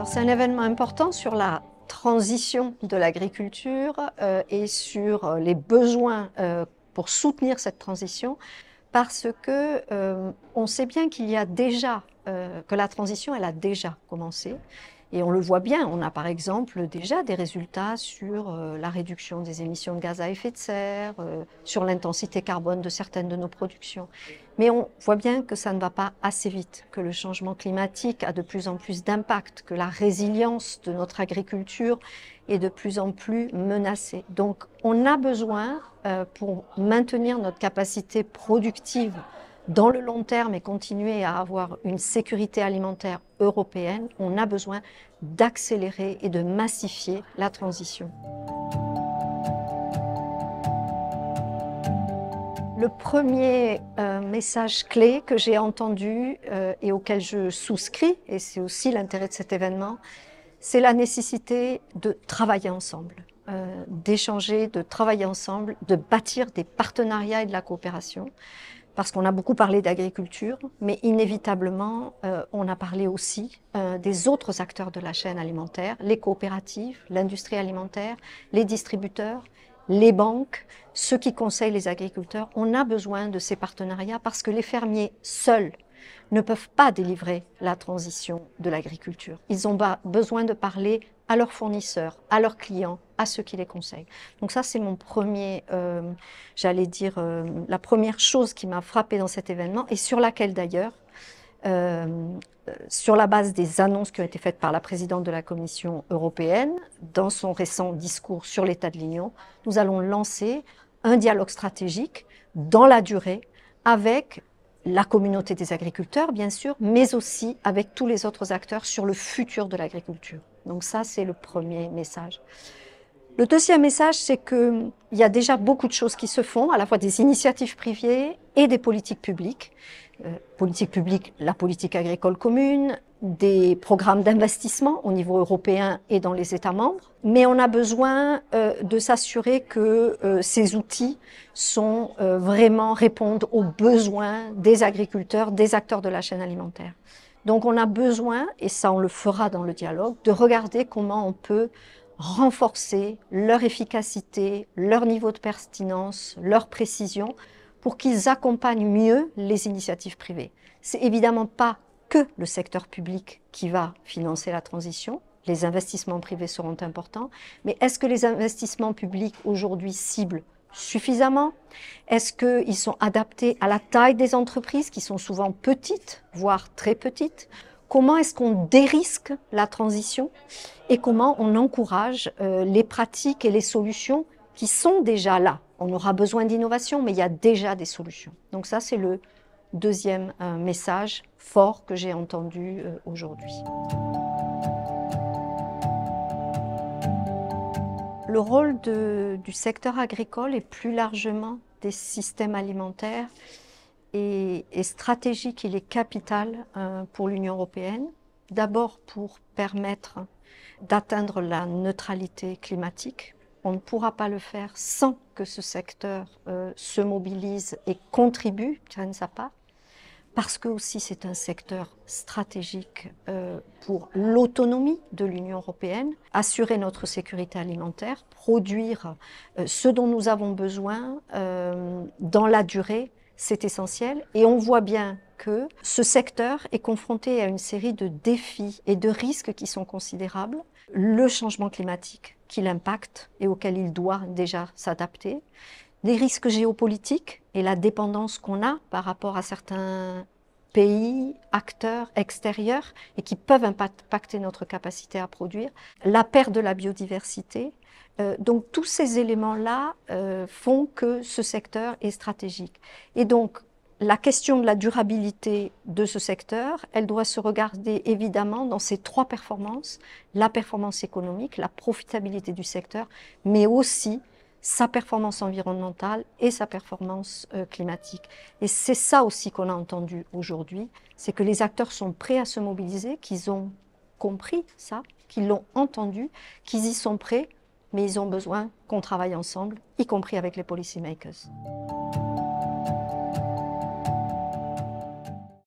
Alors c'est un événement important sur la transition de l'agriculture et sur les besoins pour soutenir cette transition, parce que on sait bien qu'il y a déjà, que la transition elle a déjà commencé. Et on le voit bien, on a par exemple déjà des résultats sur la réduction des émissions de gaz à effet de serre, sur l'intensité carbone de certaines de nos productions. Mais on voit bien que ça ne va pas assez vite, que le changement climatique a de plus en plus d'impact, que la résilience de notre agriculture est de plus en plus menacée. Donc on a besoin, pour maintenir notre capacité productive dans le long terme et continuer à avoir une sécurité alimentaire européenne, on a besoin d'accélérer et de massifier la transition. Le premier message clé que j'ai entendu et auquel je souscris, et c'est aussi l'intérêt de cet événement, c'est la nécessité de travailler ensemble, d'échanger, de travailler ensemble, de bâtir des partenariats et de la coopération. Parce qu'on a beaucoup parlé d'agriculture, mais inévitablement, on a parlé aussi des autres acteurs de la chaîne alimentaire, les coopératives, l'industrie alimentaire, les distributeurs, les banques, ceux qui conseillent les agriculteurs. On a besoin de ces partenariats parce que les fermiers seuls ne peuvent pas délivrer la transition de l'agriculture. Ils ont besoin de parler à leurs fournisseurs, à leurs clients, à ceux qui les conseillent. Donc ça, c'est mon premier, j'allais dire, la première chose qui m'a frappée dans cet événement et sur laquelle d'ailleurs, sur la base des annonces qui ont été faites par la présidente de la Commission européenne, dans son récent discours sur l'état de l'Union, nous allons lancer un dialogue stratégique dans la durée avec la communauté des agriculteurs, bien sûr, mais aussi avec tous les autres acteurs sur le futur de l'agriculture. Donc ça, c'est le premier message. Le deuxième message, c'est qu'il y a déjà beaucoup de choses qui se font, à la fois des initiatives privées et des politiques publiques. Politique publique, la politique agricole commune, des programmes d'investissement au niveau européen et dans les États membres. Mais on a besoin de s'assurer que ces outils sont vraiment répondent aux besoins des agriculteurs, des acteurs de la chaîne alimentaire. Donc on a besoin, et ça on le fera dans le dialogue, de regarder comment on peut renforcer leur efficacité, leur niveau de pertinence, leur précision, pour qu'ils accompagnent mieux les initiatives privées. C'est évidemment pas que le secteur public qui va financer la transition. Les investissements privés seront importants, mais est-ce que les investissements publics aujourd'hui ciblent suffisamment? Est-ce qu'ils sont adaptés à la taille des entreprises qui sont souvent petites, voire très petites? Comment est-ce qu'on dérisque la transition et comment on encourage les pratiques et les solutions qui sont déjà là? On aura besoin d'innovation, mais il y a déjà des solutions. Donc ça, c'est le deuxième message fort que j'ai entendu aujourd'hui. Le rôle du secteur agricole et plus largement des systèmes alimentaires est stratégique, il est capital pour l'Union européenne. D'abord pour permettre d'atteindre la neutralité climatique. On ne pourra pas le faire sans que ce secteur se mobilise et contribue, prenne sa part, parce que aussi c'est un secteur stratégique pour l'autonomie de l'Union européenne, assurer notre sécurité alimentaire, produire ce dont nous avons besoin dans la durée, c'est essentiel. Et on voit bien que ce secteur est confronté à une série de défis et de risques qui sont considérables. Le changement climatique qui l'impacte et auquel il doit déjà s'adapter, des risques géopolitiques et la dépendance qu'on a par rapport à certains pays, acteurs extérieurs et qui peuvent impacter notre capacité à produire, la perte de la biodiversité. Donc tous ces éléments-là font que ce secteur est stratégique. Et donc la question de la durabilité de ce secteur, elle doit se regarder évidemment dans ces trois performances, la performance économique, la profitabilité du secteur, mais aussi sa performance environnementale et sa performance climatique. Et c'est ça aussi qu'on a entendu aujourd'hui, c'est que les acteurs sont prêts à se mobiliser, qu'ils ont compris ça, qu'ils l'ont entendu, qu'ils y sont prêts, mais ils ont besoin qu'on travaille ensemble, y compris avec les policy makers.